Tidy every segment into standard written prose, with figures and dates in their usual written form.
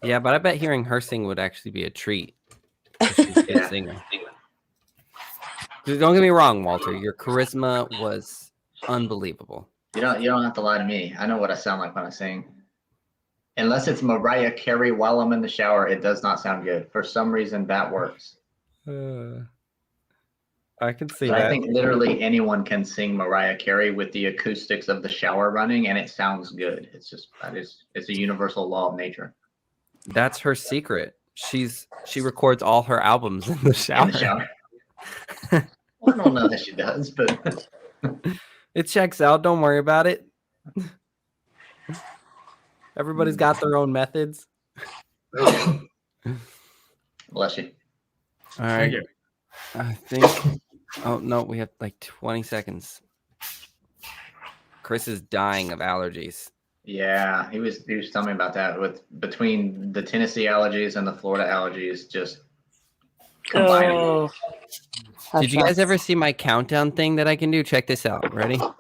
Yeah, but I bet hearing her sing would actually be a treat. She's a good singer. Don't get me wrong, Walter. Your charisma was unbelievable. You don't have to lie to me. I know what I sound like when I sing. Unless it's Mariah Carey while I'm in the shower, it does not sound good. For some reason, that works. I can see that. I think literally anyone can sing Mariah Carey with the acoustics of the shower running, and it sounds good. It's just it's a universal law of nature. That's her secret. She records all her albums in the shower. In the shower. I don't know that she does, but it checks out. Don't worry about it. Everybody's got their own methods. Bless you. All right. I think. Oh no, we have like 20 seconds. Chris is dying of allergies. Yeah, he was telling me about that. Between the Tennessee allergies and the Florida allergies, just combining. Oh. Did you guys ever see my countdown thing that I can do? Check this out. Ready? All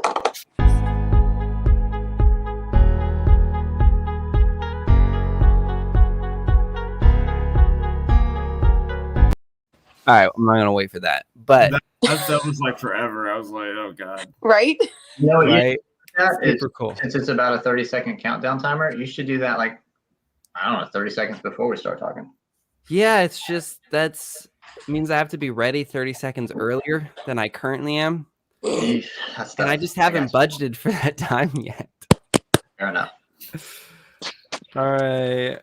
right, I'm not gonna wait for that, but that was like forever. I was like, oh god, right? No, right? Super cool. Since it's about a 30-second countdown timer, you should do that like, I don't know, 30 seconds before we start talking. Yeah, it's just means I have to be ready 30 seconds earlier than I currently am, and I just haven't budgeted for that time yet. Fair enough. All right,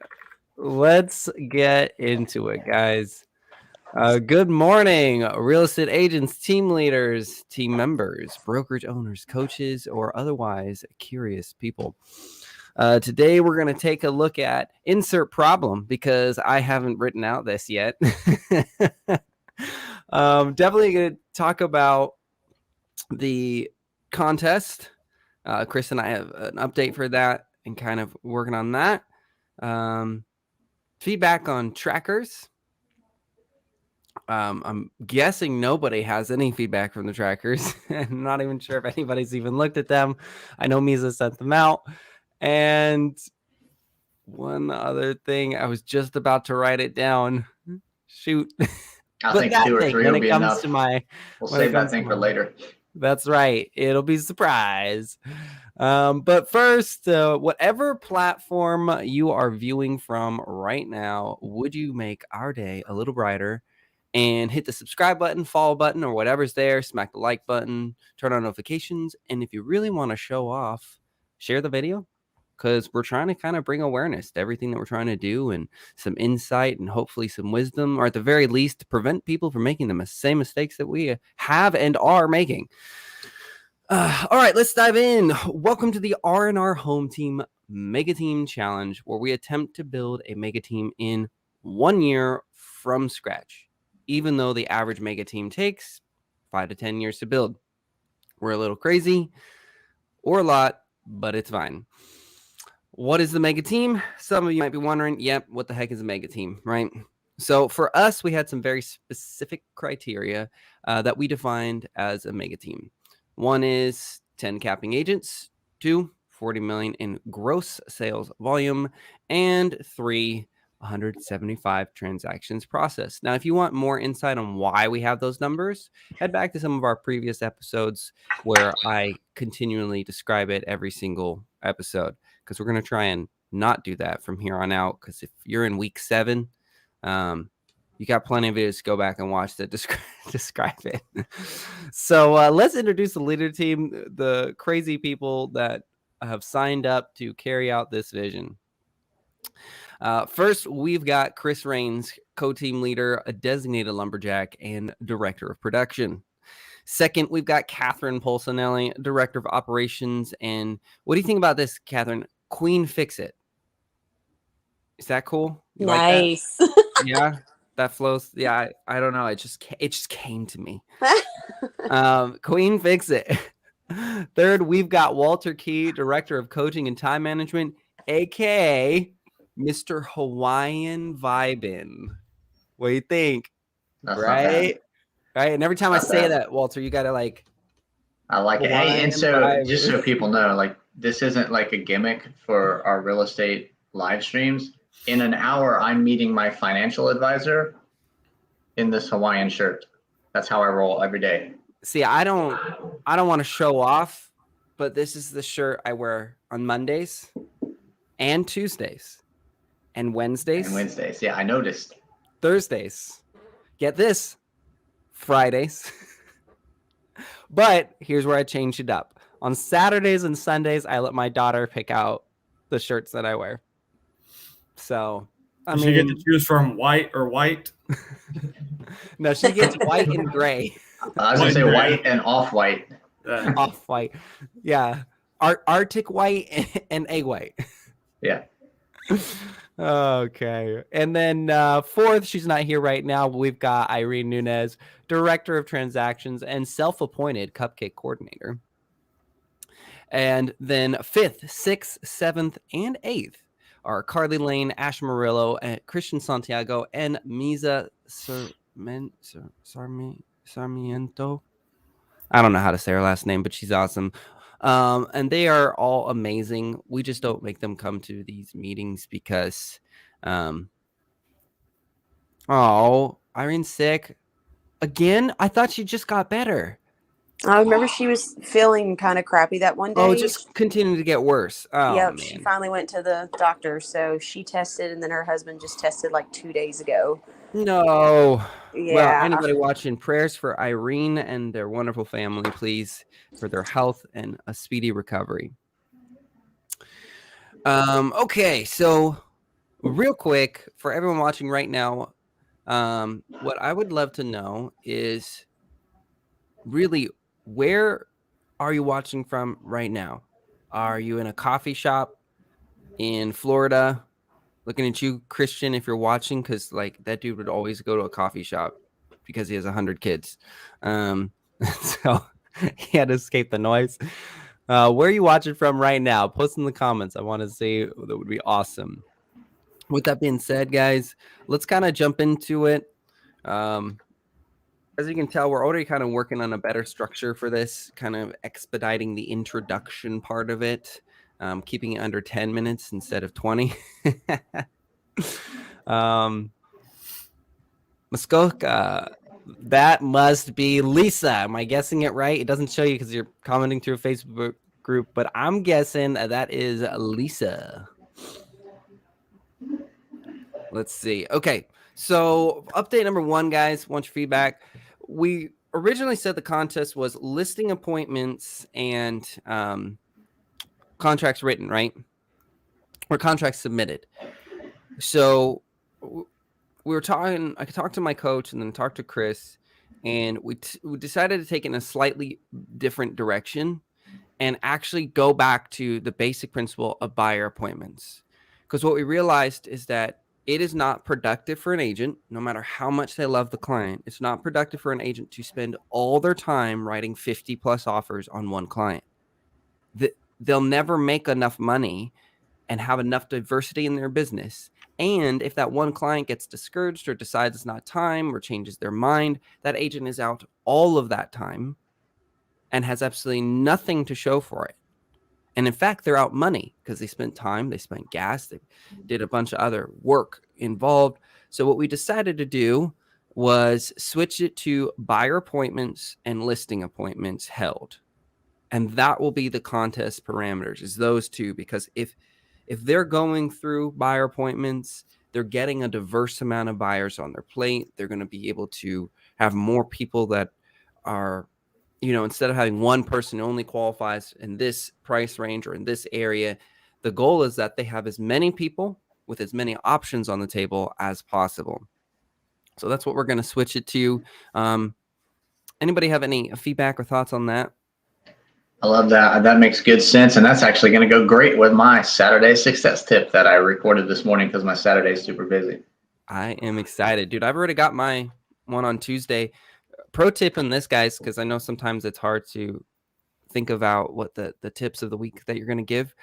let's get into it, guys. Good morning, real estate agents, team leaders, team members, brokerage owners, coaches, or otherwise curious people. Today, we're going to take a look at insert problem because I haven't written out this yet. Definitely going to talk about the contest. Chris and I have an update for that and kind of working on that. Feedback on trackers. I'm guessing nobody has any feedback from the trackers. I'm not even sure if anybody's even looked at them. I know Misa sent them out. And one other thing, I was just about to write it down. Shoot. I think 2 or 3 will be enough. We'll save that thing for later. That's right. It'll be a surprise. But first, whatever platform you are viewing from right now, would you make our day a little brighter? And hit the subscribe button, follow button, or whatever's there. Smack the like button, turn on notifications. And if you really want to show off, share the video, because we're trying to kind of bring awareness to everything that we're trying to do and some insight and hopefully some wisdom, or at the very least, to prevent people from making the same mistakes that we have and are making. All right, let's dive in. Welcome to the R&R Home Team Mega Team Challenge, where we attempt to build a mega team in 1 year from scratch, even though the average mega team takes 5 to 10 years to build. We're a little crazy or a lot, but it's fine. What is the mega team? Some of you might be wondering, yep, what the heck is a mega team, right? So for us, we had some very specific criteria that we defined as a mega team. 1 is 10 capping agents, 2, 40 million in gross sales volume, and 3, 175 transactions processed. Now, if you want more insight on why we have those numbers, head back to some of our previous episodes where I continually describe it every single episode, because we're going to try and not do that from here on out, because if you're in week 7, you got plenty of videos to go back and watch that describe it. So let's introduce the leader team, the crazy people that have signed up to carry out this vision. First, we've got Chris Rains, co-team leader, a designated lumberjack, and director of production. Second, we've got Catherine Polsonelli, director of operations. And what do you think about this, Catherine? Queen Fix It. Is that cool? You nice. Like that? Yeah, that flows. Yeah, I don't know. It just came to me. Queen Fix It. Third, we've got Walter Key, director of coaching and time management, aka Mr. Hawaiian Vibin. What do you think? That's right? Right. And every time I say that, Walter, you gotta like. I like it. Hey, and so just so people know, like this isn't like a gimmick for our real estate live streams. In an hour, I'm meeting my financial advisor in this Hawaiian shirt. That's how I roll every day. See, I don't want to show off, but this is the shirt I wear on Mondays and Tuesdays and Wednesdays. And Wednesdays. Yeah, I noticed. Thursdays. Get this, Fridays. But here's where I changed it up. On Saturdays and Sundays, I let my daughter pick out the shirts that I wear. So, I She mean, get to choose from white or white. no, she gets white and gray. I was going to say white and off-white. Off-white. Yeah. Arctic white and egg white. Yeah. Okay. And then fourth, she's not here right now, but we've got Irene Nunez, Director of Transactions and self-appointed Cupcake Coordinator. And then fifth, sixth, seventh, and eighth are Carly Lane, Ash Murillo, and Christian Santiago, and Misa Sarmiento. I don't know how to say her last name, but she's awesome. And they are all amazing. We just don't make them come to these meetings because, Irene's sick again. I thought she just got better. I remember she was feeling kind of crappy that one day. Oh, just continuing to get worse. Oh, yep, man. she finally went to the doctor, so she tested, and then her husband just tested like 2 days ago. No. Yeah. Well, anybody watching, prayers for Irene and their wonderful family, please, for their health and a speedy recovery. Okay, so real quick, for everyone watching right now, what I would love to know is really, where are you watching from right now? Are you in a coffee shop in Florida? Looking at you, Christian, if you're watching, because like that dude would always go to a coffee shop because he has 100 kids. So he had to escape the noise. Where are you watching from right now? Post in the comments. I want to see. That would be awesome. With that being said, guys, let's kind of jump into it. As you can tell, we're already kind of working on a better structure for this, kind of expediting the introduction part of it. Keeping it under 10 minutes instead of 20. Muskoka, that must be Lisa. Am I guessing it right? It doesn't show you because you're commenting through a Facebook group, but I'm guessing that is Lisa. Let's see. Okay, so update number 1, guys. Want your feedback. We originally said the contest was listing appointments and contracts written, right? Or contracts submitted. So we were talking, I talked to my coach and then talked to Chris, and we decided to take it in a slightly different direction and actually go back to the basic principle of buyer appointments. Because what we realized is that it is not productive for an agent, no matter how much they love the client. It's not productive for an agent to spend all their time writing 50 plus offers on one client. They'll never make enough money and have enough diversity in their business. And if that one client gets discouraged or decides it's not time or changes their mind, that agent is out all of that time and has absolutely nothing to show for it. And in fact, they're out money because they spent time, they spent gas, they did a bunch of other work involved. So what we decided to do was switch it to buyer appointments and listing appointments held. And that will be the contest parameters, is those two, because if they're going through buyer appointments, they're getting a diverse amount of buyers on their plate. They're going to be able to have more people that are, instead of having one person who only qualifies in this price range or in this area, the goal is that they have as many people with as many options on the table as possible. So that's what we're going to switch it to. Anybody have any feedback or thoughts on that? I love that. That makes good sense. And that's actually going to go great with my Saturday success tip that I recorded this morning because my Saturday is super busy. I am excited, dude. I've already got my one on Tuesday. Pro tip in this, guys, because I know sometimes it's hard to think about what the tips of the week that you're going to give.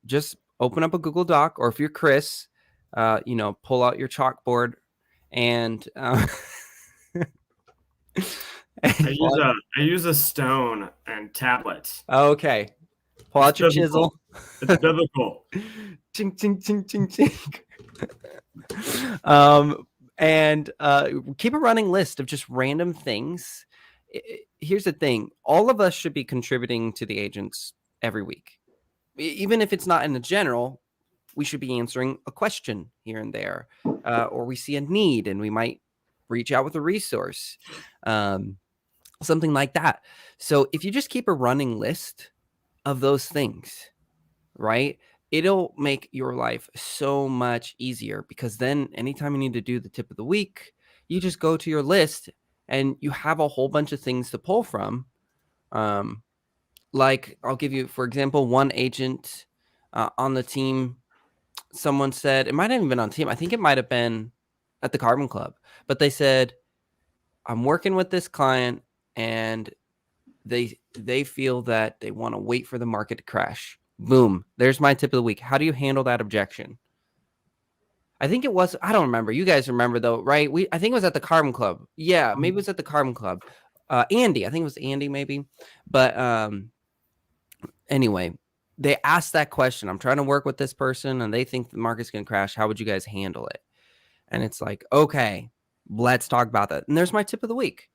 Just open up a Google Doc, or if you're Chris, pull out your chalkboard and I use a stone and tablet. Okay. Pull out your biblical. chisel. It's biblical. Ching, ching, ching, ching, ching. And keep a running list of just random things. Here's the thing. All of us should be contributing to the agents every week. Even if it's not in the general, we should be answering a question here and there, or we see a need and we might reach out with a resource, something like that. So if you just keep a running list of those things, right, it'll make your life so much easier, because then anytime you need to do the tip of the week, you just go to your list and you have a whole bunch of things to pull from. Like I'll give you, for example, one agent on the team, someone said, it might have even been on team. I think it might have been at the Carbon Club, but they said, I'm working with this client and they feel that they want to wait for the market to crash. Boom. There's my tip of the week. How do you handle that objection? I think it was, I don't remember. You guys remember though, right? I think it was at the Carbon Club. Yeah, maybe it was at the Carbon Club. Andy, I think it was Andy maybe. But anyway, they asked that question. I'm trying to work with this person and they think the market's going to crash. How would you guys handle it? And it's like, okay, let's talk about that. And there's my tip of the week.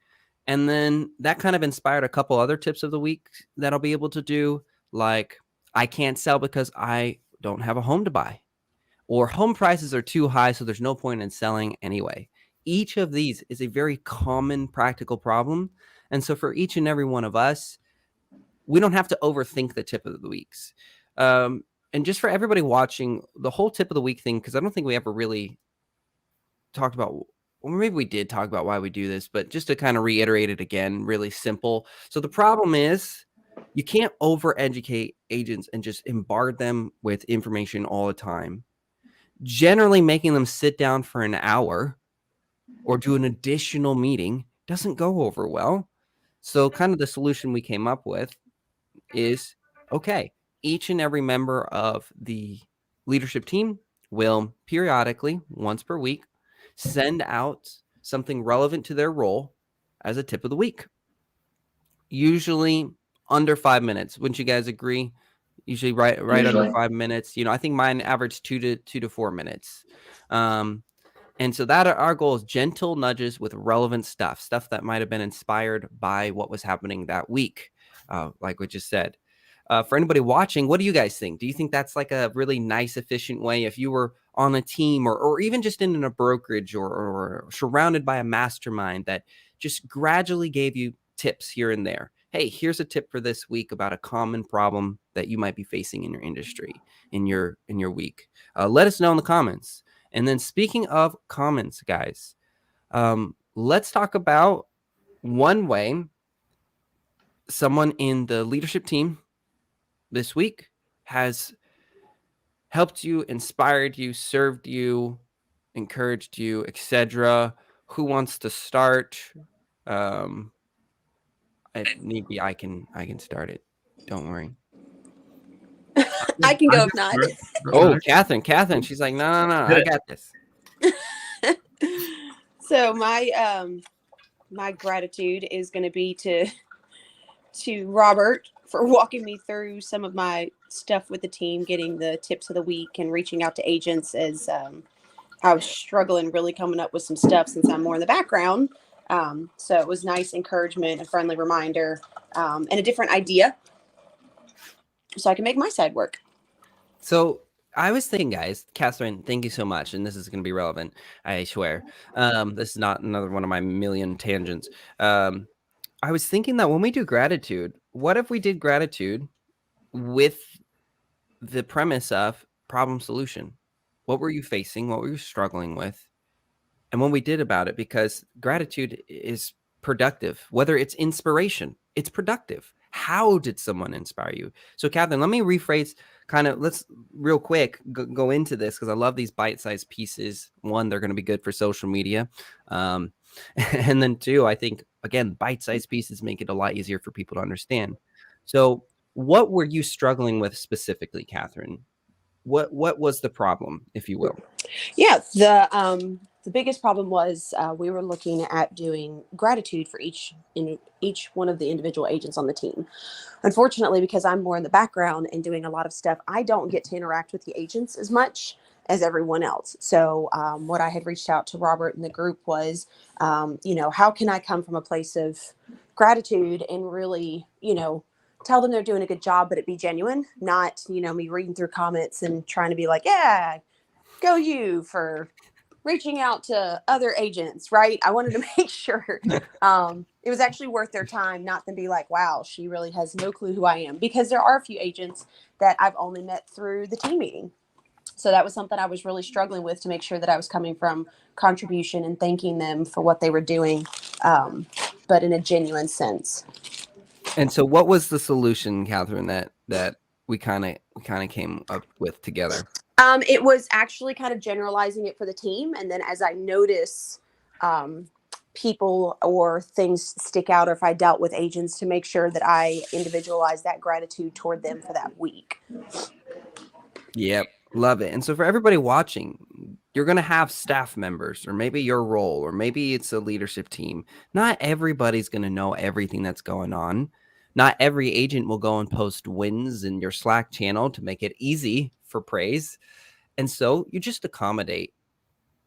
And then that kind of inspired a couple other tips of the week that I'll be able to do. Like, I can't sell because I don't have a home to buy, or home prices are too high, so there's no point in selling anyway. Each of these is a very common practical problem. And so for each and every one of us, we don't have to overthink the tip of the weeks. And just for everybody watching, the whole tip of the week thing, because I don't think we ever really talked about, or maybe we did talk about why we do this, but just to kind of reiterate it again, really simple. So the problem is you can't over-educate agents and just bombard them with information all the time. Generally, making them sit down for an hour or do an additional meeting doesn't go over well. So kind of the solution we came up with is, okay, each and every member of the leadership team will periodically, once per week, send out something relevant to their role as a tip of the week. Usually under 5 minutes. Wouldn't you guys agree? Usually right under 5 minutes. I think mine averaged 2 to 4 minutes. And so that our goal is gentle nudges with relevant stuff that might have been inspired by what was happening that week, like we just said. For anybody watching, what do you guys think? Do you think that's like a really nice, efficient way if you were on a team or even just in a brokerage or surrounded by a mastermind that just gradually gave you tips here and there? Hey, here's a tip for this week about a common problem that you might be facing in your industry, in your week. Let us know in the comments. And then speaking of comments, guys, let's talk about one way someone in the leadership team this week has helped you, inspired you, served you, encouraged you, etc. Who wants to start? If need be, I can start it. Don't worry. I can go if not. Oh, Catherine. She's like, no, I got this. So my gratitude is going to be to Robert for walking me through some of my stuff with the team, getting the tips of the week and reaching out to agents as I was struggling really coming up with some stuff since I'm more in the background. So it was nice encouragement, a friendly reminder, and a different idea so I can make my side work. So I was thinking, guys, Catherine, thank you so much. And this is going to be relevant, I swear. This is not another one of my million tangents. I was thinking that when we do gratitude, what if we did gratitude with the premise of problem solution? What were you facing? What were you struggling with? And what we did about it, because gratitude is productive, whether it's inspiration, it's productive. How did someone inspire you? So Catherine, let me rephrase let's real quick go into this, because I love these bite-sized pieces. One, they're going to be good for social media. And then two, I think, again, bite-sized pieces make it a lot easier for people to understand. So what were you struggling with specifically, Catherine? What was the problem, if you will? Yeah, the biggest problem was we were looking at doing gratitude for each one of the individual agents on the team. Unfortunately, because I'm more in the background and doing a lot of stuff, I don't get to interact with the agents as much as everyone else. So what I had reached out to Robert and the group was, how can I come from a place of gratitude and really, tell them they're doing a good job, but it be genuine, not, me reading through comments and trying to be like, yeah, go you for reaching out to other agents, right? I wanted to make sure it was actually worth their time, not them be like, wow, she really has no clue who I am. Because there are a few agents that I've only met through the team meeting. So that was something I was really struggling with, to make sure that I was coming from contribution and thanking them for what they were doing, but in a genuine sense. And so what was the solution, Catherine, that we kind of came up with together? It was actually kind of generalizing it for the team. And then as I notice people or things stick out, or if I dealt with agents, to make sure that I individualize that gratitude toward them for that week. Yep. Love it. And so for everybody watching, you're going to have staff members, or maybe your role, or maybe it's a leadership team. Not everybody's going to know everything that's going on. Not every agent will go and post wins in your Slack channel to make it easy for praise. And so you just accommodate.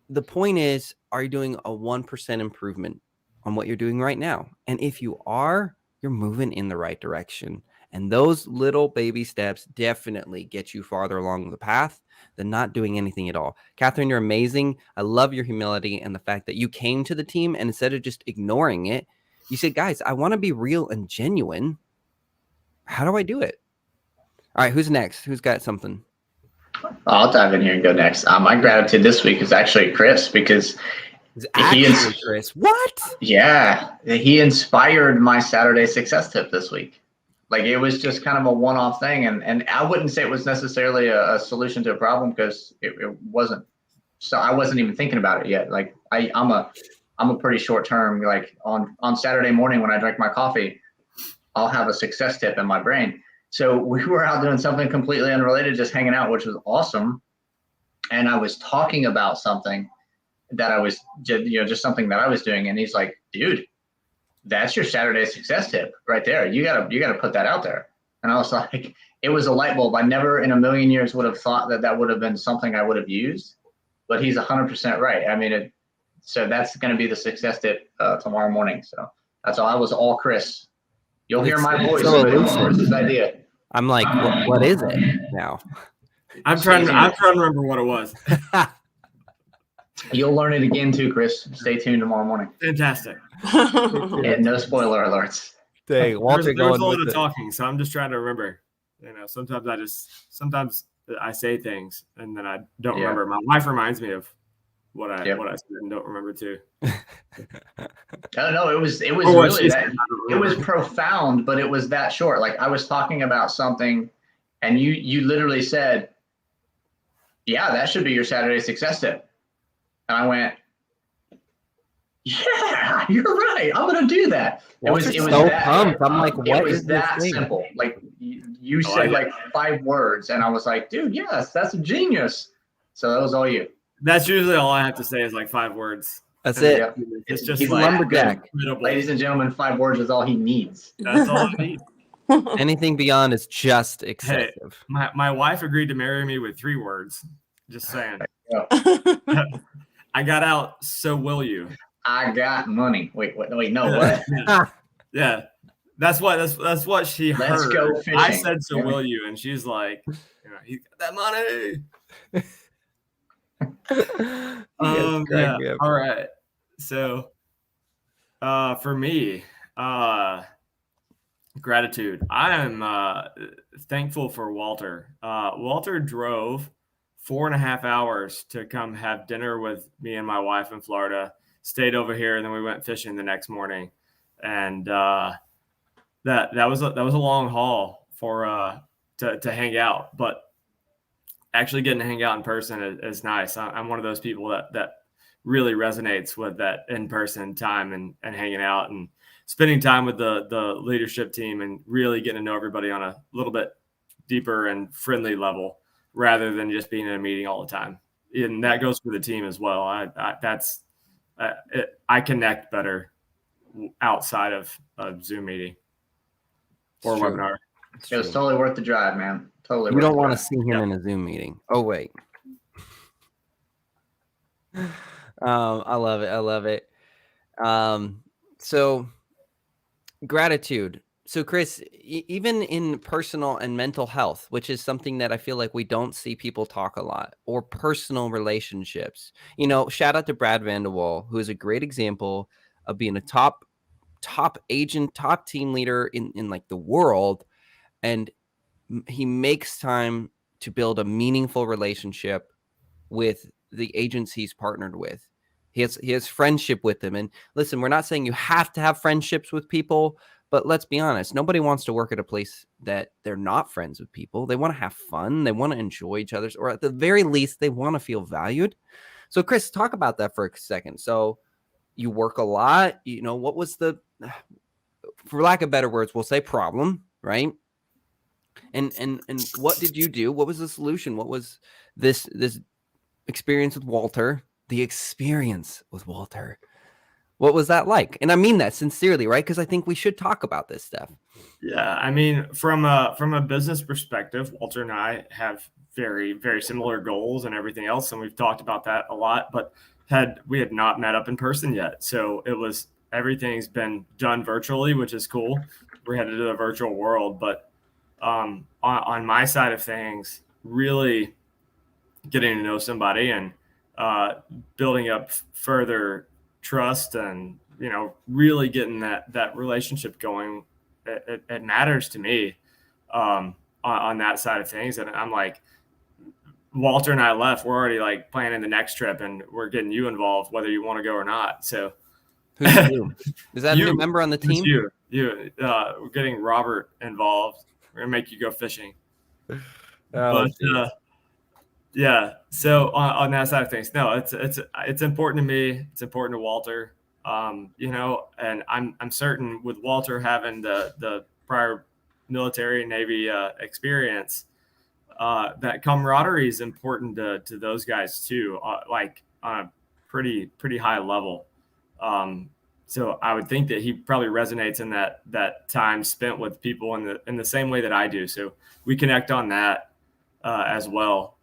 The point is, are you doing a 1% improvement on what you're doing right now? And if you are, you're moving in the right direction. And those little baby steps definitely get you farther along the path than not doing anything at all. Catherine, you're amazing. I love your humility and the fact that you came to the team, and instead of just ignoring it, you said, guys, I want to be real and genuine. How do I do it? All right, who's next? Who's got something? I'll dive in here and go next. My gratitude this week is actually Chris, because Chris. What? Yeah, he inspired my Saturday success tip this week. Like, it was just kind of a one-off thing, and I wouldn't say it was necessarily a solution to a problem, because it wasn't. So I wasn't even thinking about it yet. Like, I'm a pretty short term. Like on Saturday morning when I drink my coffee, I'll have a success tip in my brain. So we were out doing something completely unrelated, just hanging out, which was awesome. And I was talking about something that I was, just something that I was doing, and he's like, "Dude, that's your Saturday success tip right there. You gotta put that out there." And I was like, it was a light bulb. I never in a million years would have thought that would have been something I would have used, but he's 100% right. I mean, so that's going to be the success tip tomorrow morning. So that's all. I was all Chris. You'll hear my voice. Chris's idea. I'm like, what is it now? I'm trying to remember what it was. You'll learn it again too, Chris. Stay tuned tomorrow morning. Fantastic. Yeah, no spoiler alerts. Dang, Walter there's going a lot with of it. talking, so I'm just trying to remember. Sometimes I say things and then I don't remember. My wife reminds me of what I said and don't remember too. No, it was really that. It was profound, but it was that short. Like, I was talking about something, and you literally said, "Yeah, that should be your Saturday success tip." And I went, "Yeah, you're right. I'm gonna do that." Walter's It was so that pumped. I'm like, what it was is this that thing? simple. Like, you said like 5 words, and I was like, "Dude, yes, that's a genius." So that was all you. That's usually all I have to say is like 5 words. That's it. Yeah. It's just He's like lumberjack. Ladies and gentlemen, 5 words is all he needs. That's all I need. Anything beyond is just excessive. Hey, my wife agreed to marry me with 3 words. Just saying. I got out, so will you. I got money. Wait, no, what? Yeah. That's what she heard. Let's go fishing. I said, so will you? And she's like, he's got that money. Yeah. All right. So for me, gratitude. I am thankful for Walter. Walter drove 4.5 hours to come have dinner with me and my wife in Florida, stayed over here, and then we went fishing the next morning. And that was a long haul for to hang out, but actually getting to hang out in person is nice. I'm one of those people that really resonates with that in-person time and hanging out and spending time with the leadership team and really getting to know everybody on a little bit deeper and friendly level rather than just being in a meeting all the time and that goes for the team as well. I connect better outside of a Zoom meeting or It's true. webinar. It was totally worth the drive, man. Totally. You worth don't the want to drive. see him in a Zoom meeting. Oh wait. I love it. I love it. So gratitude. So Chris, even in personal and mental health, which is something that I feel like we don't see people talk a lot, or personal relationships, shout out to Brad Vanderwall, who is a great example of being a top agent, top team leader in like the world. And he makes time to build a meaningful relationship with the agents he's partnered with. He has friendship with them. And listen, we're not saying you have to have friendships with people, but let's be honest. Nobody wants to work at a place that they're not friends with people. They want to have fun. They want to enjoy each other's, or at the very least, they want to feel valued. So Chris, talk about that for a second. So you work a lot, what was the, for lack of better words, we'll say problem, right? And what did you do? What was the solution? What was this experience with Walter? The experience with Walter. What was that like? And I mean that sincerely, right? Because I think we should talk about this stuff. Yeah, I mean, from a business perspective, Walter and I have very, very similar goals and everything else, and we've talked about that a lot. But we had not met up in person yet, so everything's been done virtually, which is cool. We're headed to the virtual world, but on my side of things, really getting to know somebody and building up further trust, and really getting that relationship going. It matters to me on that side of things. And I'm like, Walter and I left. We're already like planning the next trip, and we're getting you involved, whether you want to go or not. So, who's you? Is that a new member on the team? We're getting Robert involved. We're gonna make you go fishing. Oh, yeah. So on that side of things, no, it's important to me. It's important to Walter. And I'm certain with Walter having the prior military Navy experience, that camaraderie is important to those guys too, like on a pretty high level. So I would think that he probably resonates in that time spent with people in the same way that I do. So we connect on that as well.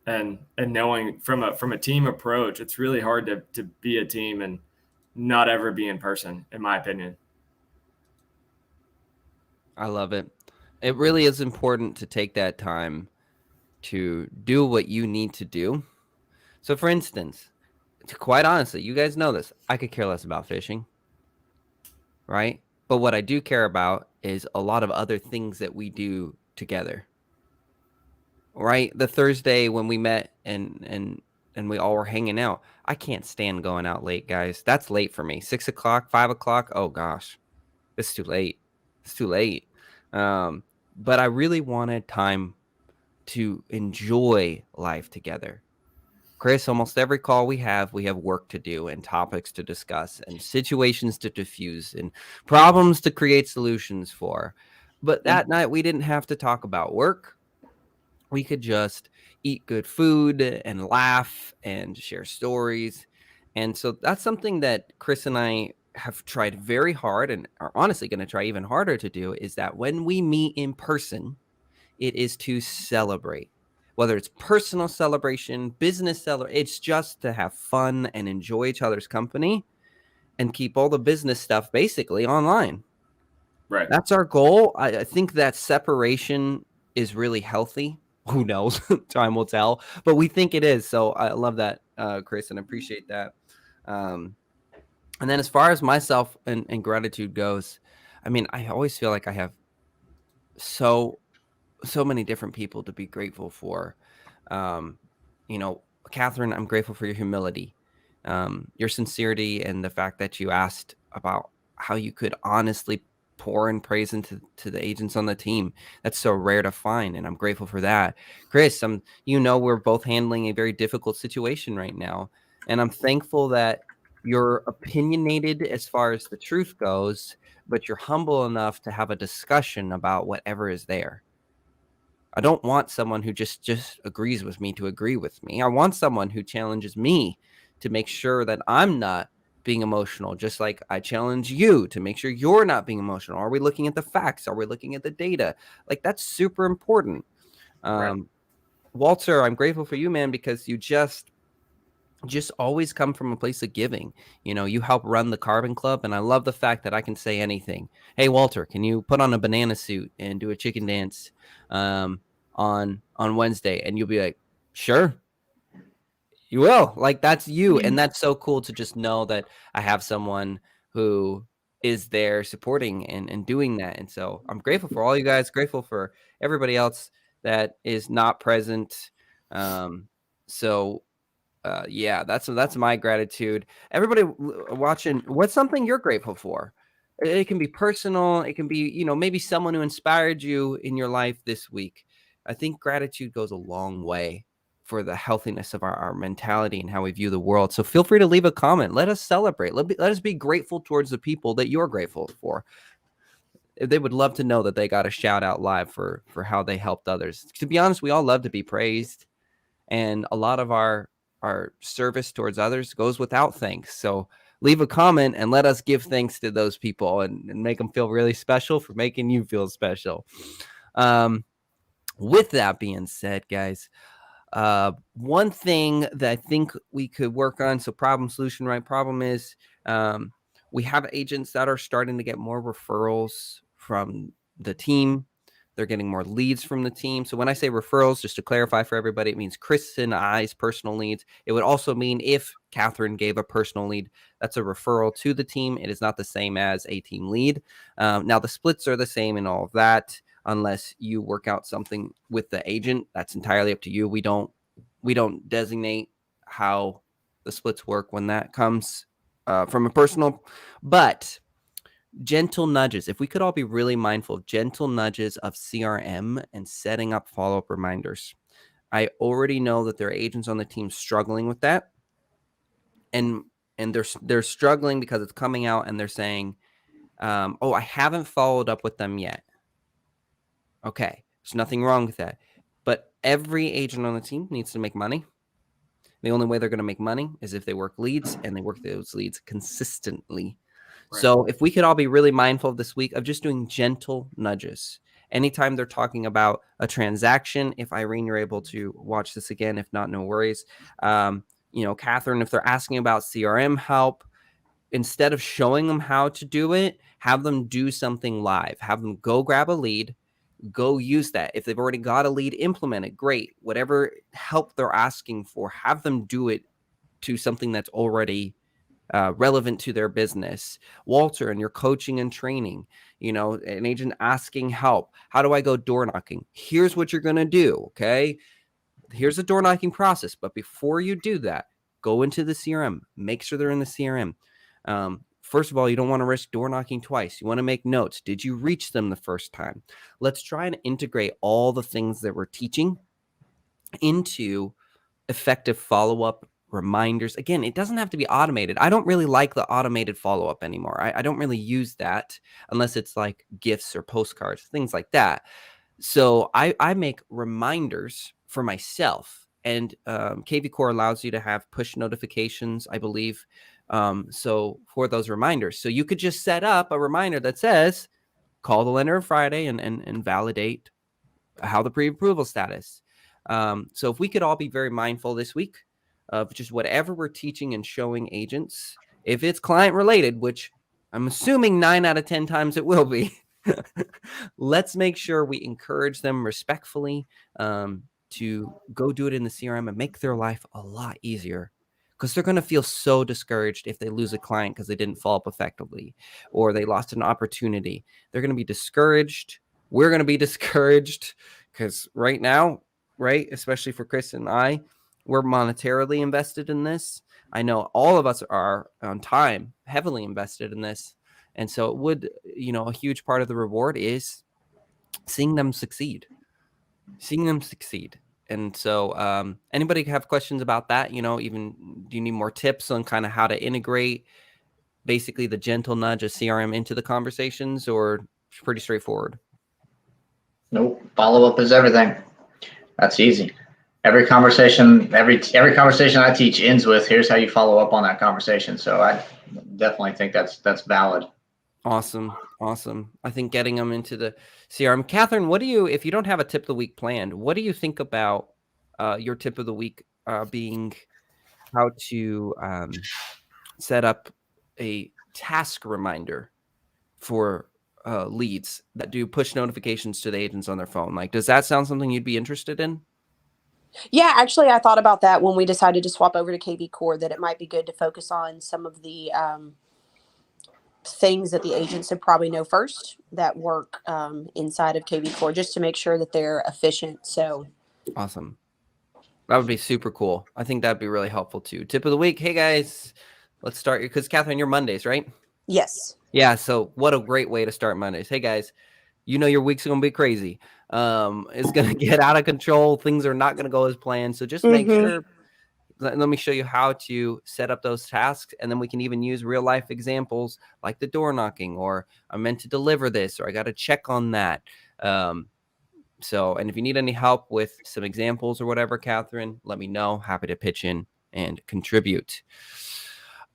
And knowing from a team approach, it's really hard to be a team and not ever be in person, in my opinion. I love it. It really is important to take that time to do what you need to do. So for instance, quite honestly, you guys know this, I could care less about fishing, right? But what I do care about is a lot of other things that we do together. Right? The Thursday when we met and we all were hanging out, I can't stand going out late, guys. That's late for me. 6 o'clock, 5 o'clock. Oh gosh, it's too late. It's too late. But I really wanted time to enjoy life together. Chris, almost every call we have work to do and topics to discuss and situations to diffuse and problems to create solutions for. But that night we didn't have to talk about work. We could just eat good food and laugh and share stories. And so that's something that Chris and I have tried very hard and are honestly going to try even harder to do, is that when we meet in person, it is to celebrate. Whether it's personal celebration, business celebration, it's just to have fun and enjoy each other's company and keep all the business stuff basically online. Right. That's our goal. I think that separation is really healthy. Who knows? Time will tell. But we think it is. So I love that, Chris, and appreciate that. And then as far as myself and gratitude goes, I mean, I always feel like I have so many different people to be grateful for. Catherine, I'm grateful for your humility, your sincerity, and the fact that you asked about how you could honestly pour in praise into the agents on the team. That's so rare to find, and I'm grateful for that. Chris, we're both handling a very difficult situation right now, and I'm thankful that you're opinionated as far as the truth goes, but you're humble enough to have a discussion about whatever is there. I don't want someone who just agrees with me to agree with me. I want someone who challenges me to make sure that I'm not being emotional, just like I challenge you to make sure you're not being emotional. Are we looking at the facts? Are we looking at the data? Like, that's super important. Right. Walter, I'm grateful for you, man, because you just always come from a place of giving. You help run the Carbon Club, and I love the fact that I can say anything. Hey, Walter, can you put on a banana suit and do a chicken dance on Wednesday? And you'll be like, sure, you will. Like, that's you. And that's so cool to just know that I have someone who is there supporting and doing that. And so I'm grateful for all you guys, grateful for everybody else that is not present. So yeah, that's my gratitude. Everybody watching, what's something you're grateful for? It can be personal. It can be, maybe someone who inspired you in your life this week. I think gratitude goes a long way for the healthiness of our mentality and how we view the world. So feel free to leave a comment. Let us celebrate. Let us be grateful towards the people that you're grateful for. They would love to know that they got a shout out live for how they helped others. To be honest, we all love to be praised. And a lot of our service towards others goes without thanks. So leave a comment and let us give thanks to those people and make them feel really special for making you feel special. With that being said, guys, one thing that I think we could work on, so problem, solution, right? Problem is we have agents that are starting to get more referrals from the team. They're getting more leads from the team. So when I say referrals, just to clarify for everybody, it means Chris and I's personal leads. It would also mean if Catherine gave a personal lead, that's a referral to the team. It is not the same as a team lead. Now, the splits are the same and all of that, unless you work out something with the agent. That's entirely up to you. We don't designate how the splits work when that comes from a personal, but gentle nudges. If we could all be really mindful of gentle nudges of CRM and setting up follow-up reminders. I already know that there are agents on the team struggling with that. And they're struggling because it's coming out and they're saying, oh, I haven't followed up with them yet. Okay, there's nothing wrong with that. But every agent on the team needs to make money. The only way they're going to make money is if they work leads and they work those leads consistently. Right. So if we could all be really mindful this week of just doing gentle nudges. Anytime they're talking about a transaction, if Irene, you're able to watch this again, if not, no worries. Catherine, if they're asking about CRM help, instead of showing them how to do it, have them do something live. Have them go grab a lead, go use that. If they've already got a lead, implement it. Great. Whatever help they're asking for, have them do it to something that's already relevant to their business. Walter, and your coaching and training, an agent asking help. How do I go door knocking? Here's what you're going to do. Okay. Here's the door knocking process. But before you do that, go into the CRM, make sure they're in the CRM. First of all, you don't want to risk door knocking twice. You want to make notes. Did you reach them the first time? Let's try and integrate all the things that we're teaching into effective follow-up reminders. Again, it doesn't have to be automated. I don't really like the automated follow-up anymore. I don't really use that unless it's like gifts or postcards, things like that. So I make reminders for myself. And KV Core allows you to have push notifications, I believe. So for those reminders, so you could just set up a reminder that says, call the lender Friday and validate how the pre-approval status. So if we could all be very mindful this week of just whatever we're teaching and showing agents, if it's client related, which I'm assuming 9 out of 10 times it will be, let's make sure we encourage them respectfully to go do it in the CRM and make their life a lot easier. Because they're going to feel so discouraged if they lose a client because they didn't follow up effectively or they lost an opportunity. They're going to be discouraged. We're going to be discouraged because right now, right, especially for Chris and I, we're monetarily invested in this. I know all of us are on time, heavily invested in this. And so it would, a huge part of the reward is seeing them succeed. And so anybody have questions about that? Even do you need more tips on kind of how to integrate basically the gentle nudge of CRM into the conversations, or pretty straightforward? Nope. Follow up is everything. That's easy. Every conversation I teach ends with, here's how you follow up on that conversation. So I definitely think that's valid. Awesome. I think getting them into the CRM. Catherine, what do you, if you don't have a tip of the week planned, what do you think about your tip of the week being how to set up a task reminder for leads that do push notifications to the agents on their phone? Like, does that sound something you'd be interested in? Yeah, actually, I thought about that when we decided to swap over to KV Core, that it might be good to focus on some of the things that the agents would probably know first that work inside of KV Core, just to make sure that they're efficient. So Awesome. That would be super cool. I think that'd be really helpful too. Tip of the week. Hey guys, let's start because Catherine, you're Mondays, right? yes. Yeah. So what a great way to start Mondays. Hey guys, you know your week's gonna be crazy. It's gonna get out of control. Things are not gonna go as planned. So just make sure. Let me show you how to set up those tasks, and then we can even use real life examples like the door knocking, or I'm meant to deliver this, or I got to check on that. And if you need any help with some examples or whatever, Catherine, let me know. Happy to pitch in and contribute.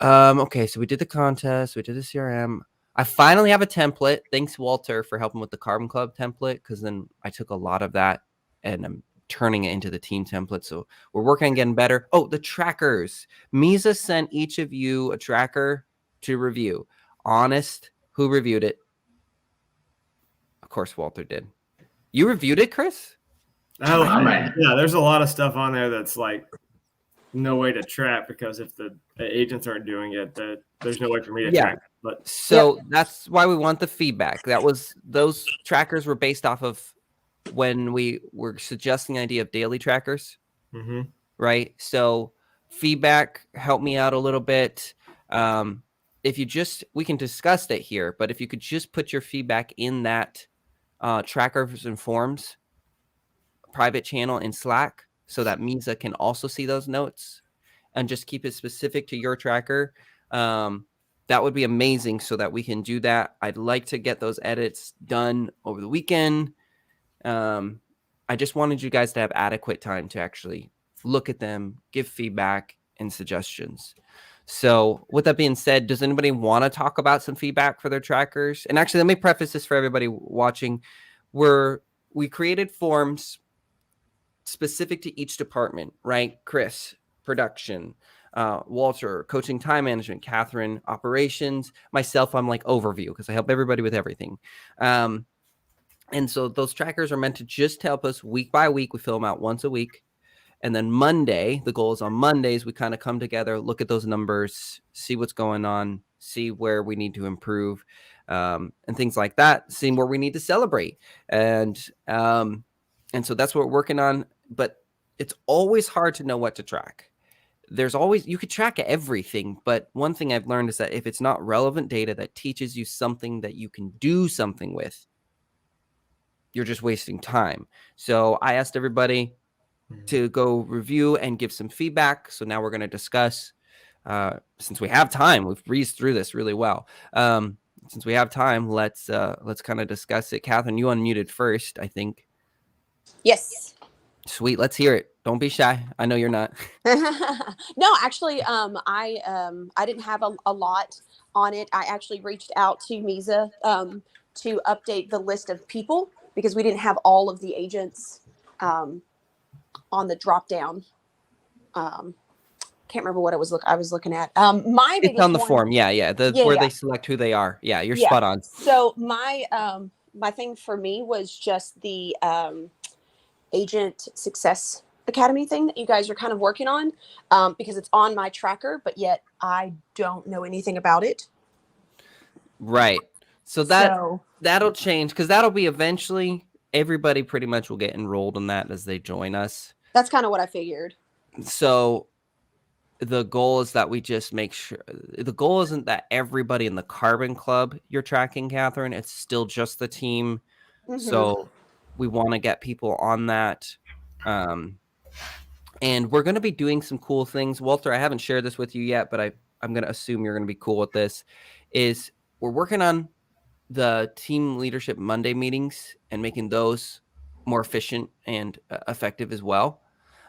Okay, so we did the contest, we did the CRM. I finally have a template. Thanks, Walter, for helping with the Carbon Club template, because then I took a lot of that and I'm turning it into the team template. So we're working on getting better. Oh, the trackers. Misa sent each of you a tracker to review. Honest, who reviewed it? Of course, Walter did. You reviewed it, Chris? Oh, man. yeah. There's a lot of stuff on there that's like no way to track, because if the agents aren't doing it, there's no way for me to track. But so that's why we want the feedback. Those trackers were based off of when we were suggesting the idea of daily trackers, right? So feedback helped me out a little bit. If you just, we can discuss it here, but if you could just put your feedback in that trackers and forms private channel in Slack, so that Misa can also see those notes, and just keep it specific to your tracker. That would be amazing, so that we can do that. I'd like to get those edits done over the weekend. I just wanted you guys to have adequate time to actually look at them, give feedback and suggestions. So with that being said, does anybody want to talk about some feedback for their trackers? And actually, let me preface this for everybody watching. We created forms specific to each department, right? Chris, production, Walter, coaching, time management, Catherine, operations, myself, I'm like overview, because I help everybody with everything. And so those trackers are meant to just help us week by week. We fill them out once a week. And then Monday, the goal is on Mondays, we kind of come together, look at those numbers, see what's going on, see where we need to improve, and things like that, seeing where we need to celebrate. And so that's what we're working on. But it's always hard to know what to track. You could track everything, but one thing I've learned is that if it's not relevant data that teaches you something that you can do something with, you're just wasting time. So I asked everybody to go review and give some feedback. So now we're going to discuss, since we have time, we've breezed through this really well. Since we have time, let's kind of discuss it. Catherine, you unmuted first, I think. Yes. Sweet. Let's hear it. Don't be shy. I know you're not. No, actually, I didn't have a lot on it. I actually reached out to Misa to update the list of people, because we didn't have all of the agents on the drop down. Can't remember what it was. I was looking at. My biggest It's on the one, form. Yeah. Where they select who they are. Yeah, you're spot on. So my thing for me was just the Agent Success Academy thing that you guys are kind of working on, because it's on my tracker, but yet I don't know anything about it. Right. So that'll change, because that'll be eventually everybody pretty much will get enrolled in that as they join us. That's kind of what I figured. So the goal is that we just make sure, the goal isn't that everybody in the Carbon Club you're tracking, Catherine. It's still just the team. Mm-hmm. So we want to get people on that. And we're going to be doing some cool things. Walter, I haven't shared this with you yet, but I'm going to assume you're going to be cool with this. We're working on the team leadership Monday meetings and making those more efficient and effective as well.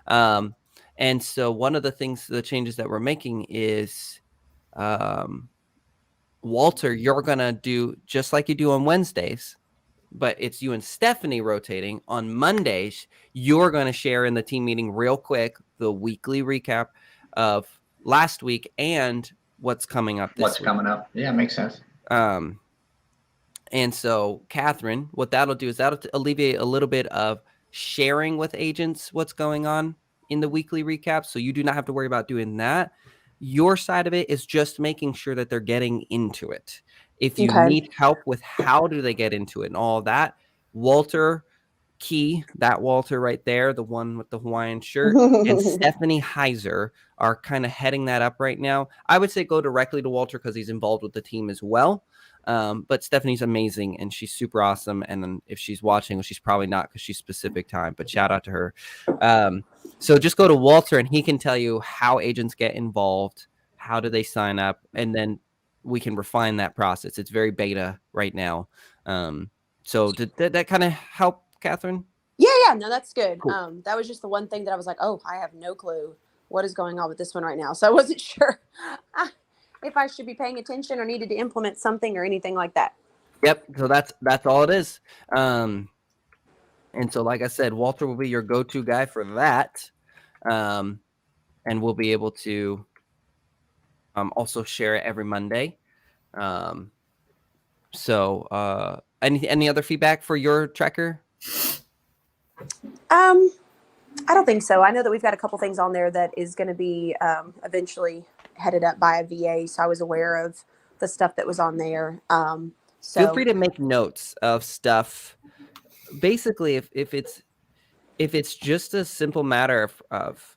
And so one of the changes that we're making is, Walter, you're going to do just like you do on Wednesdays, but it's you and Stephanie rotating. On Mondays, you're going to share in the team meeting real quick the weekly recap of last week and what's coming up this What's week. coming up? Yeah, makes sense. And so, Catherine, what that'll do is that'll alleviate a little bit of sharing with agents what's going on in the weekly recap. So you do not have to worry about doing that. Your side of it is just making sure that they're getting into it. If you Okay. need help with how do they get into it and all that, Walter Key, that Walter right there, the one with the Hawaiian shirt, and Stephanie Heiser are kind of heading that up right now. I would say go directly to Walter because he's involved with the team as well. But Stephanie's amazing and she's super awesome. And then if she's watching, well, she's probably not because she's specific time, but shout out to her. So just go to Walter and he can tell you how agents get involved, how do they sign up, and then we can refine that process. It's very beta right now. So did that kind of help, Catherine? Yeah, no, that's good. Cool. That was just the one thing that I was like, oh, I have no clue what is going on with this one right now. So I wasn't sure if I should be paying attention or needed to implement something or anything like that. Yep. So that's all it is. And so, like I said, Walter will be your go-to guy for that. And we'll be able to also share it every Monday. So any other feedback for your tracker? I don't think so. I know that we've got a couple things on there that is going to be eventually headed up by a VA. So I was aware of the stuff that was on there. So Feel free to make notes of stuff. Basically, if it's just a simple matter of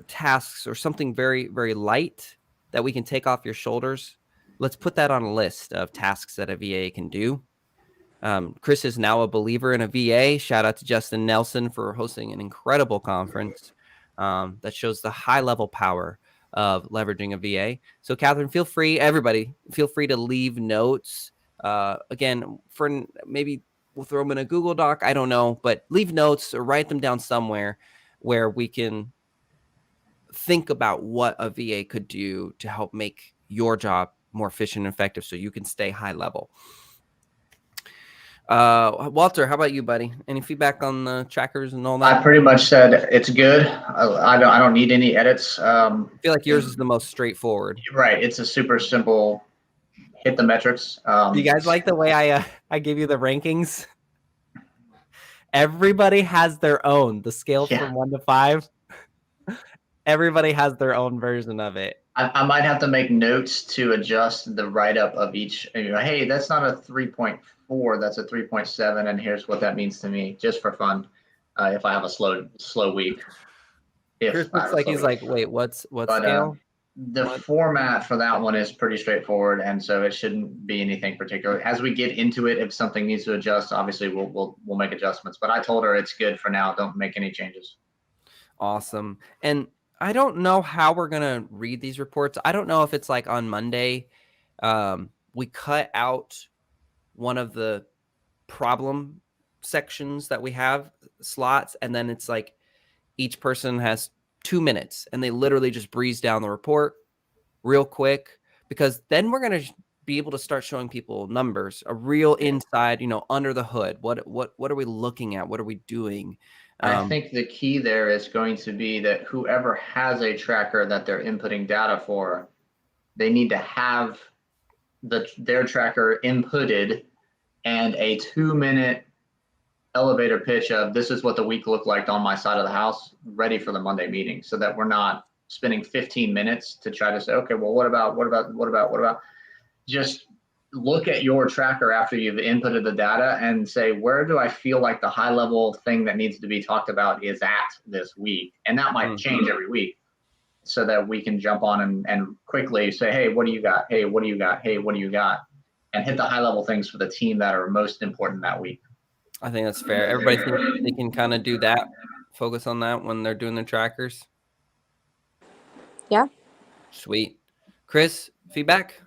tasks or something very, very light that we can take off your shoulders, let's put that on a list of tasks that a VA can do. Chris is now a believer in a VA. Shout out to Justin Nelson for hosting an incredible conference that shows the high level power of leveraging a VA. So Catherine, everybody feel free to leave notes. Again, for maybe we'll throw them in a Google Doc. I don't know, but leave notes or write them down somewhere where we can think about what a VA could do to help make your job more efficient and effective so you can stay high level. Walter, how about you, buddy? Any feedback on the trackers and all that? I pretty much said it's good. I don't need any edits. I feel like yours is the most straightforward. Right. It's a super simple hit the metrics. Do you guys like the way I gave you the rankings? Everybody has their own. The scale from 1 to 5. Everybody has their own version of it. I might have to make notes to adjust the write-up of each. Hey, that's not a 3.4, that's a 3.7, and here's what that means to me, just for fun. If I have a slow week. Chris looks like he's like, wait, what scale? The format for that one is pretty straightforward, and so it shouldn't be anything particular. As we get into it, if something needs to adjust, obviously we'll make adjustments. But I told her it's good for now. Don't make any changes. Awesome. And I don't know how we're gonna read these reports. I don't know if it's like on Monday, we cut out one of the problem sections that we have slots, and then it's like each person has 2 minutes and they literally just breeze down the report real quick, because then we're going to be able to start showing people numbers, a real inside, under the hood. What are we looking at? What are we doing? I think the key there is going to be that whoever has a tracker that they're inputting data for, they need to have their tracker inputted and a 2-minute elevator pitch of this is what the week looked like on my side of the house, ready for the Monday meeting, so that we're not spending 15 minutes to try to say, okay, well, what about? Just look at your tracker after you've inputted the data and say, where do I feel like the high level thing that needs to be talked about is at this week? And that might change every week, so that we can jump on and quickly say, hey, what do you got? Hey, what do you got? Hey, what do you got? And hit the high level things for the team that are most important that week. I think that's fair. Everybody thinks they can kind of do that, focus on that when they're doing their trackers. Yeah. Sweet. Chris, feedback?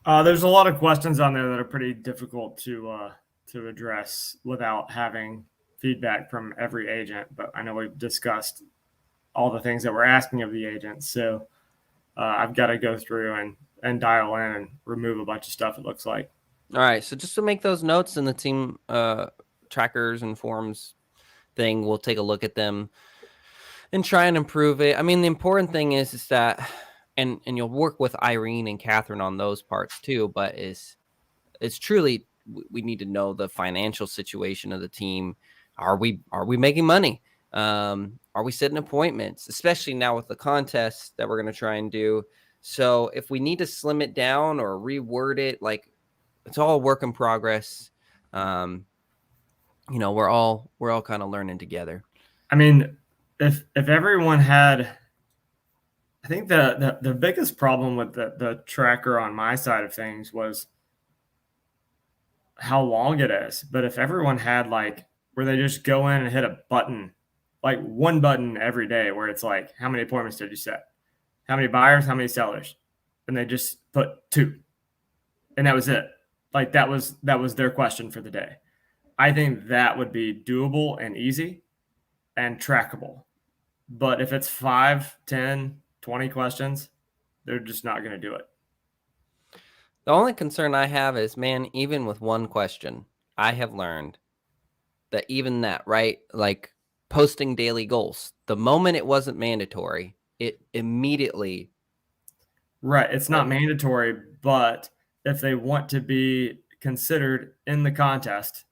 There's a lot of questions on there that are pretty difficult to to address without having feedback from every agent. But I know we've discussed all the things that we're asking of the agents. So I've got to go through and dial in and remove a bunch of stuff, it looks like. All right. So just to make those notes in the team trackers and forms thing, we'll take a look at them and try and improve it. I mean, the important thing is that, and you'll work with Irene and Catherine on those parts too, but it's truly, we need to know the financial situation of the team. Are we making money? Are we setting appointments, especially now with the contest that we're going to try and do? So if we need to slim it down or reword it, like, it's all work in progress. We're all kind of learning together. I mean, if everyone had, I think the biggest problem with the tracker on my side of things was how long it is. But if everyone had like where they just go in and hit a button, like one button every day, where it's like, how many appointments did you set? How many buyers? How many sellers? And they just put 2, and that was it. Like that was their question for the day. I think that would be doable and easy and trackable. But if it's 5, 10, 20 questions, they're just not going to do it. The only concern I have is, man, even with one question, I have learned that even that, right? Like posting daily goals, the moment it wasn't mandatory, it immediately. Right. It's not mandatory, but if they want to be considered in the contest,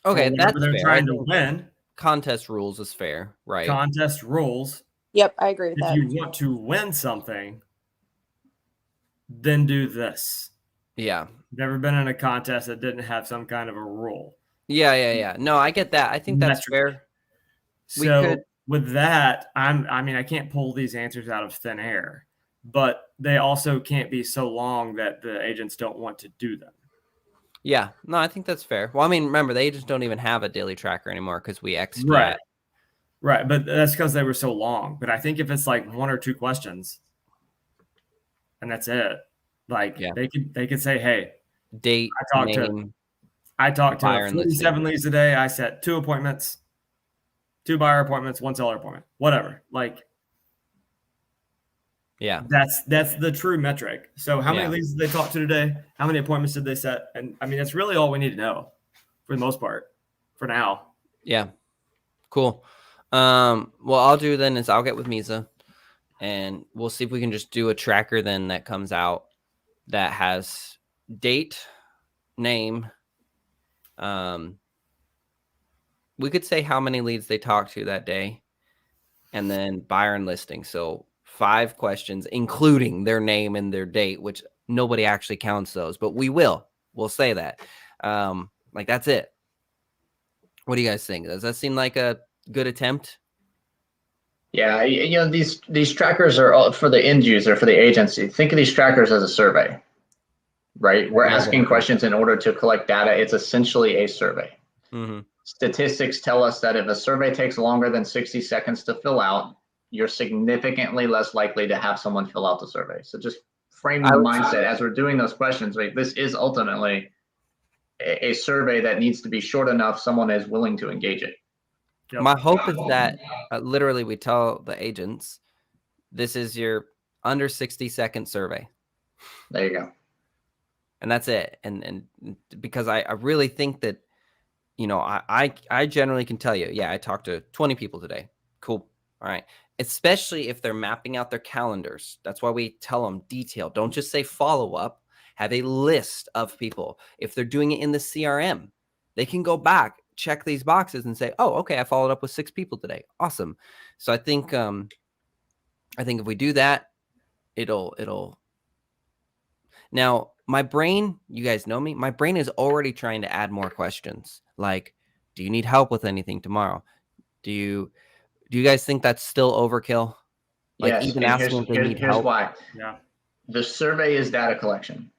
okay, that's they're fair. trying to win. Contest rules is fair, right? Contest rules. Yep, I agree with that. If you want to win something, then do this. Yeah. Never been in a contest that didn't have some kind of a rule. Yeah. No, I get that. I think that's fair. So with that, I can't pull these answers out of thin air, but they also can't be so long that the agents don't want to do them. Yeah, no, I think that's fair. Well, I mean, remember, the agents don't even have a daily tracker anymore because we extract. Right, but that's because they were so long. But I think if it's like 1 or 2 questions, and that's it, like they could say, "Hey, date, I talked to 47 leads a day. I set 2 appointments, 2 buyer appointments, 1 seller appointment, whatever." Like, yeah, that's the true metric. So how many leads did they talk to today? How many appointments did they set? And I mean, that's really all we need to know for the most part for now. Yeah. Cool. What I'll do then is I'll get with Misa and we'll see if we can just do a tracker then that comes out that has date, name. We could say how many leads they talked to that day and then buyer and listing. So 5 questions, including their name and their date, which nobody actually counts those, but we'll say that. Like that's it. What do you guys think? Does that seem like a good attempt? Yeah, these trackers are all for the end user, for the agency. Think of these trackers as a survey, right? We're asking questions in order to collect data. It's essentially a survey. Mm-hmm. Statistics tell us that if a survey takes longer than 60 seconds to fill out, you're significantly less likely to have someone fill out the survey. So just frame the mindset as we're doing those questions. Right? This is ultimately a survey that needs to be short enough someone is willing to engage it. Yep. My hope is that literally we tell the agents, this is your under 60-second survey. There you go. And that's it. And because I really think that, I generally can tell you, I talked to 20 people today. Cool. All right. Especially if they're mapping out their calendars. That's why we tell them detail. Don't just say follow up. Have a list of people. If they're doing it in the CRM, they can go back, check these boxes and say, oh, okay, I followed up with 6 people today. Awesome. So I think if we do that, it'll now my brain, you guys know me, my brain is already trying to add more questions. Like, do you need help with anything tomorrow? Do you guys think that's still overkill? Like, yes, even asking if they need help? Here's why. Yeah. The survey is data collection.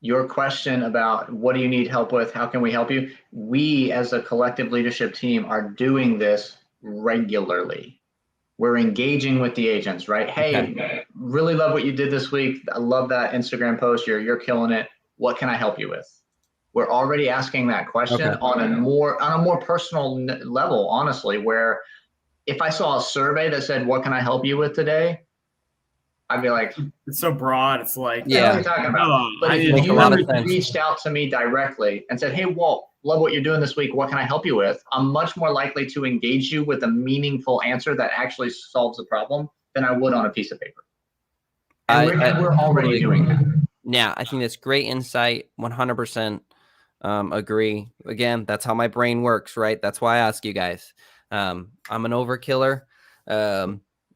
Your question about what do you need help with? How can we help you? We as a collective leadership team are doing this regularly. We're engaging with the agents, right? Hey, really love what you did this week. I love that Instagram post. You're killing it. What can I help you with? we're already asking that question on a more personal level, honestly, where if I saw a survey that said, what can I help you with today? I'd be like, it's so broad. It's like, what are you talking about? But if you reached out to me directly and said, hey, Walt, love what you're doing this week. What can I help you with? I'm much more likely to engage you with a meaningful answer that actually solves the problem than I would on a piece of paper. And we're already doing that. Yeah, I think that's great insight. 100% agree. Again, that's how my brain works, right? That's why I ask you guys. I'm an overkiller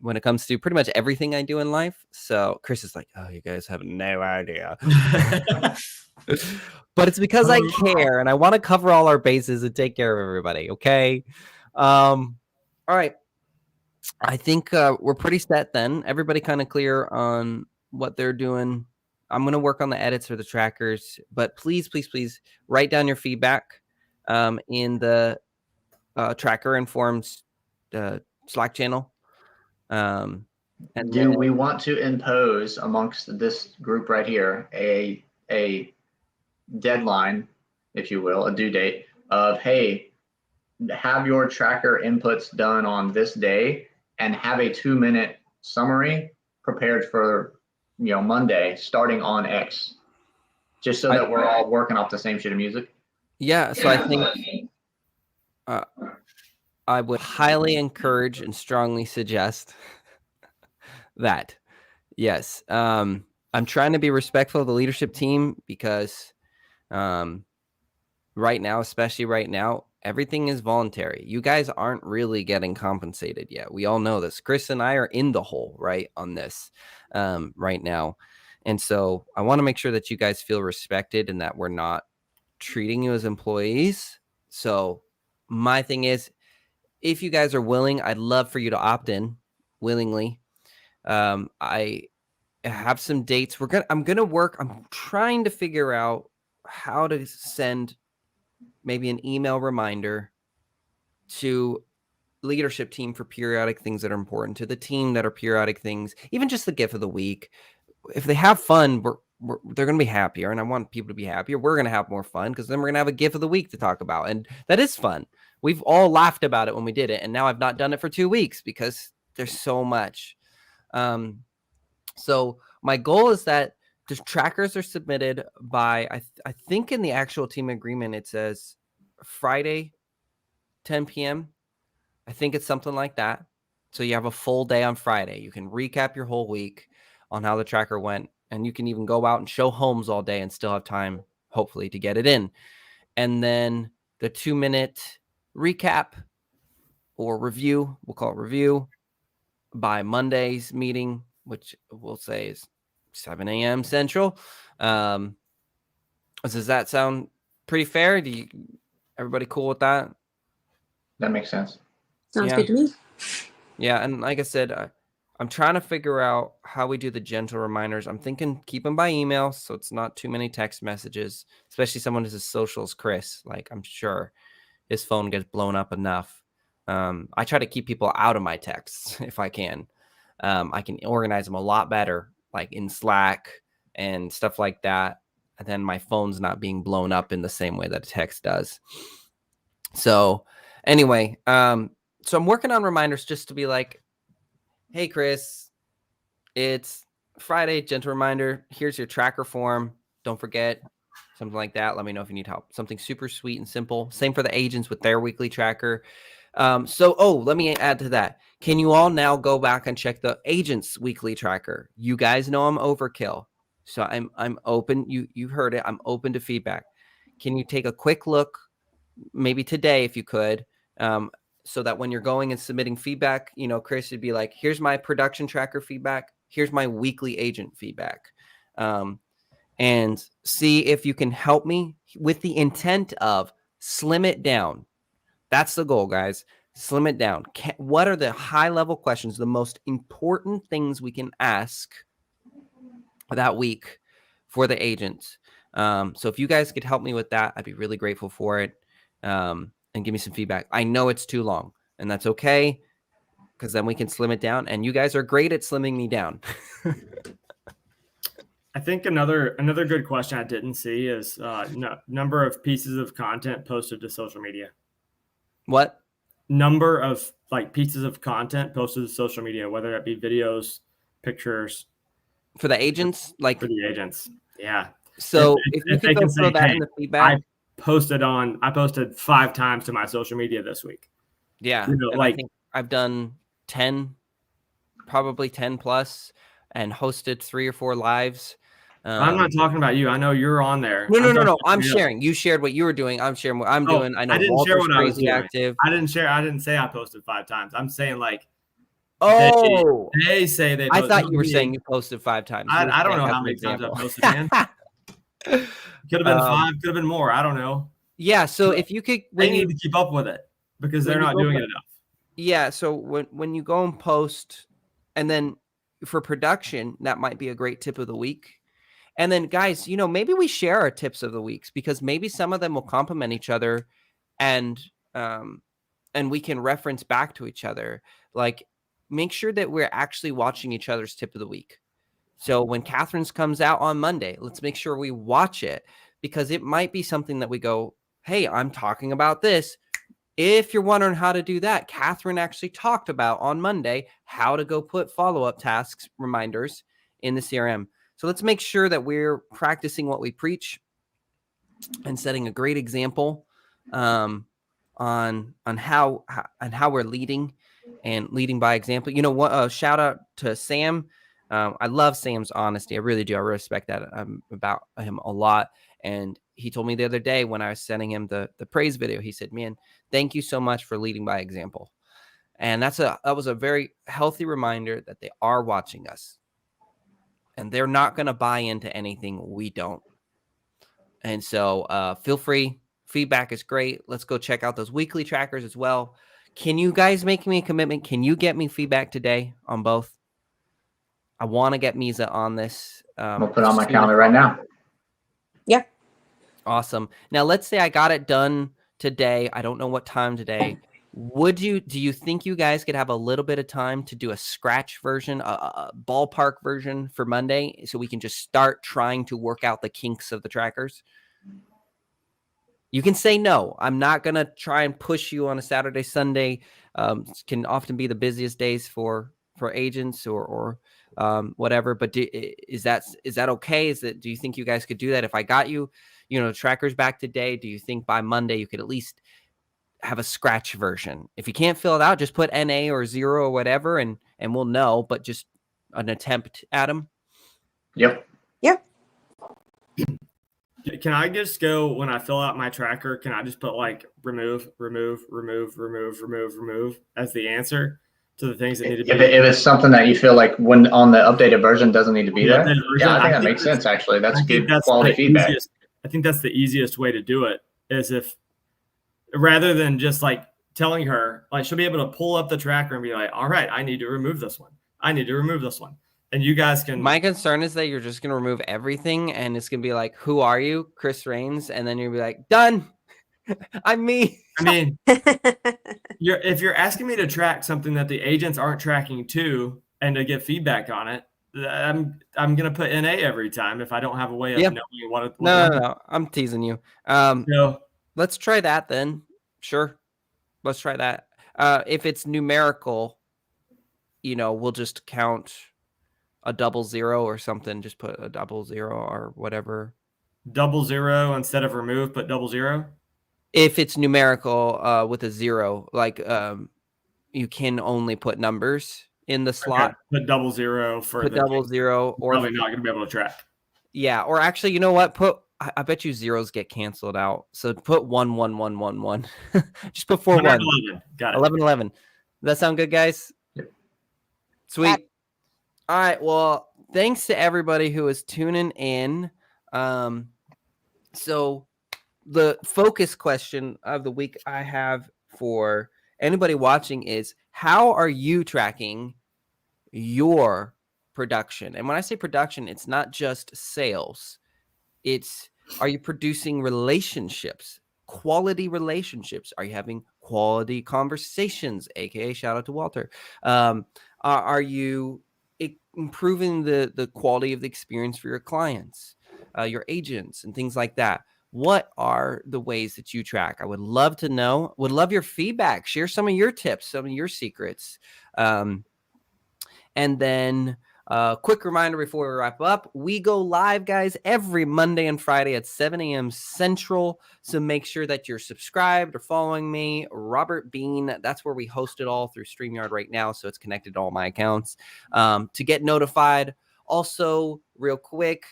when it comes to pretty much everything I do in life. So Chris is like, oh, you guys have no idea. But it's because I care and I want to cover all our bases and take care of everybody. Okay. All right. I think we're pretty set then. Everybody kind of clear on what they're doing. I'm going to work on the edits for the trackers, but please, please, please write down your feedback in the Tracker Informs Slack channel. And do we want to impose amongst this group right here a deadline, if you will, a due date of, hey, have your tracker inputs done on this day and have a 2-minute summary prepared for Monday starting on X, just so that we're all working off the same sheet of music? Yeah, so I think I would highly encourage and strongly suggest that. Yes. I'm trying to be respectful of the leadership team because right now, especially right now, everything is voluntary. You guys aren't really getting compensated yet. We all know this. Chris and I are in the hole, right, on this right now. And so I want to make sure that you guys feel respected and that we're not treating you as employees. So my thing is, if you guys are willing, I'd love for you to opt in willingly. I have some dates. I'm trying to figure out how to send maybe an email reminder to leadership team for periodic things that are important, to the team that are periodic things, even just the GIF of the week. If they have fun, they're going to be happier, and I want people to be happier. We're going to have more fun because then we're going to have a GIF of the week to talk about, and that is fun. We've all laughed about it when we did it, and now I've not done it for 2 weeks because there's so much. So my goal is that the trackers are submitted by, I think in the actual team agreement, it says Friday, 10 p.m. I think it's something like that. So you have a full day on Friday. You can recap your whole week on how the tracker went. And you can even go out and show homes all day and still have time, hopefully, to get it in. And then the 2-minute recap or review, we'll call it review, by Monday's meeting, which we'll say is 7 a.m. Central. Does that sound pretty fair? Everybody cool with that? That makes sense. Sounds good to me. Yeah, and like I said, I'm trying to figure out how we do the gentle reminders. I'm thinking keep them by email, so it's not too many text messages, especially someone who's as social as Chris. Like, I'm sure his phone gets blown up enough. I try to keep people out of my texts if I can. I can organize them a lot better, like in Slack and stuff like that. And then my phone's not being blown up in the same way that a text does. So anyway, so I'm working on reminders just to be like, hey, Chris, it's Friday, gentle reminder. Here's your tracker form. Don't forget, something like that. Let me know if you need help. Something super sweet and simple. Same for the agents with their weekly tracker. Let me add to that. Can you all now go back and check the agent's weekly tracker? You guys know I'm overkill. So I'm open. You heard it. I'm open to feedback. Can you take a quick look, maybe today if you could, so that when you're going and submitting feedback, Chris would be like, here's my production tracker feedback. Here's my weekly agent feedback. And see if you can help me with the intent of slim it down. That's the goal, guys. Slim it down. What are the high-level questions, the most important things we can ask that week for the agents? So if you guys could help me with that, I'd be really grateful for it. And give me some feedback. I know it's too long, and that's okay, because then we can slim it down. And you guys are great at slimming me down. I think another good question I didn't see is number of pieces of content posted to social media. What? Number of like pieces of content posted to social media, whether it be videos, pictures. For the agents? Like for the agents. Yeah. So if you they could go can throw say, that hey, in the feedback. I posted 5 times to my social media this week. Yeah. You know, And I think I've done 10, probably 10 plus, and hosted 3 or 4 lives. I'm not talking about you. I know you're on there. No. I'm sharing. You shared what you were doing. I'm sharing what I'm doing. I know I didn't Walter's share what I was crazy doing. active. I didn't say I posted 5 times. I'm saying like they say they I posted. thought you were saying you posted 5 times. I don't know how many times I posted, man. Could have been 5, could have been more. I don't know. Yeah, so if you could, they need to keep up with it because they're not doing it enough. Yeah, so when you go and post, and then for production, that might be a great tip of the week. And then guys, maybe we share our tips of the weeks, because maybe some of them will complement each other, and we can reference back to each other. Like, make sure that we're actually watching each other's tip of the week. So when Catherine's comes out on Monday, let's make sure we watch it, because it might be something that we go, hey, I'm talking about this. If you're wondering how to do that, Catherine actually talked about on Monday how to go put follow-up tasks, reminders in the CRM. So let's make sure that we're practicing what we preach and setting a great example on how we're leading, and leading by example. What? Shout out to Sam. I love Sam's honesty. I really do. I respect that about him a lot. And he told me the other day when I was sending him the praise video, he said, man, thank you so much for leading by example. And that was a very healthy reminder that they are watching us, and they're not going to buy into anything we don't. And so feel free. Feedback is great. Let's go check out those weekly trackers as well. Can you guys make me a commitment? Can you get me feedback today on both? I want to get Misa on this. I'll put it on my calendar right now. Yeah. Awesome. Now, let's say I got it done today. I don't know what time today. Do you think you guys could have a little bit of time to do a scratch version, a ballpark version for Monday, so we can just start trying to work out the kinks of the trackers? You can say no. I'm not going to try and push you on a Saturday, Sunday. Can often be the busiest days for agents or whatever. But is that okay? Do you think you guys could do that? If I got you, trackers back today, do you think by Monday you could at least have a scratch version? If you can't fill it out, just put NA or 0 or whatever, and we'll know, but just an attempt at them. Yep. Can I just go, when I fill out my tracker, can I just put like remove as the answer to the things that need to be? If it's something that you feel like when on the updated version doesn't need to be there, yeah, I think that makes sense. Actually, that's good quality feedback. I think that's the easiest way to do it, is if rather than just like telling her, like, she'll be able to pull up the tracker and be like, all right, I need to remove this one. I need to remove this one. And you guys can. My concern is that you're just going to remove everything, and it's going to be like, who are you? Chris Raines. And then you'll be like, done. I'm me. I mean, if you're asking me to track something that the agents aren't tracking too, and to get feedback on it, I'm going to put NA every time if I don't have a way of knowing what. No. I'm teasing you. So let's try that then. Sure. Let's try that. If it's numerical, we'll just count a 00 or something. Just put a 00 or whatever. 00 instead of remove, put 00. If it's numerical with a 0, like you can only put numbers in the slot. Okay. Put 00 for put 00, or probably not going to be able to track. Yeah, or actually, you know what? I bet you zeros get canceled out. So put 11111. Just put 4 1. 11. Got it. 1111. Does that sound good, guys? Yep. Sweet. All right. Well, thanks to everybody who is tuning in. So the focus question of the week I have for anybody watching is, how are you tracking your production? And when I say production, it's not just sales. It's, are you producing relationships, quality relationships? Are you having quality conversations? AKA shout out to Walter. Are you improving the quality of the experience for your clients, your agents, and things like that. What are the ways that you track? I would love to know. Would love your feedback. Share some of your tips, some of your secrets. And then quick reminder before we wrap up, we go live, guys, every Monday and Friday at 7 a.m. Central. So make sure that you're subscribed or following me, Robert Bean. That's where we host it all through StreamYard right now. So it's connected to all my accounts to get notified. Also, real quick,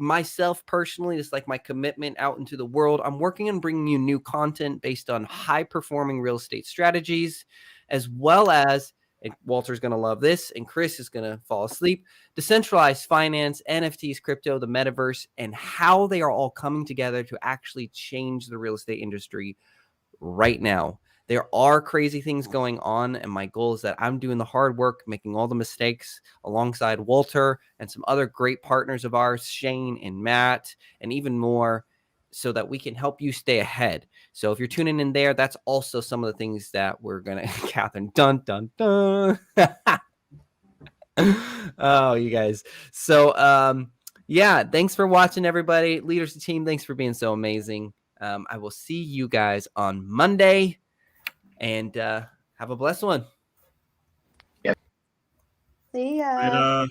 myself personally, just like my commitment out into the world, I'm working on bringing you new content based on high performing real estate strategies, as well as, and Walter's going to love this, and Chris is going to fall asleep, decentralized finance, NFTs, crypto, the metaverse, and how they are all coming together to actually change the real estate industry right now. There are crazy things going on, and my goal is that I'm doing the hard work, making all the mistakes alongside Walter and some other great partners of ours, Shane and Matt, and even more, so that we can help you stay ahead. So if you're tuning in there, that's also some of the things that we're going to, Catherine, dun, dun, dun. Oh, you guys. So, yeah, thanks for watching, everybody. Leaders of the team, thanks for being so amazing. I will see you guys on Monday, and have a blessed one. See ya. Later.